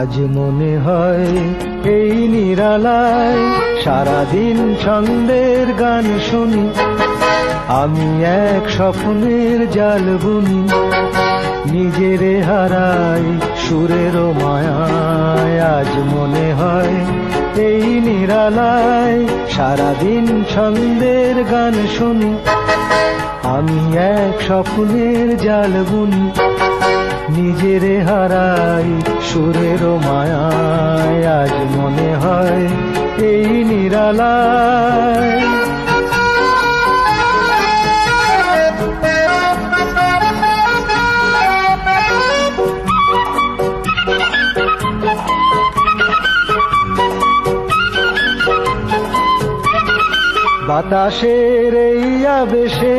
আজ মনে হয় এই নিরালায় সারাদিন ছন্দের গান শুনি, আমি এক স্বপ্নের জাল বুনি, নিজেরে হারাই সুরের মায়ায়। আজ মনে হয় এই নিরালায় সারাদিন ছন্দের গান শুনি, আমি এক স্বপ্নের জাল বুনি, নিজেরে হারাই সুরের মায়ায়। আজ মনে হয় এই নিরালায়। বাতাসের এই আবেশে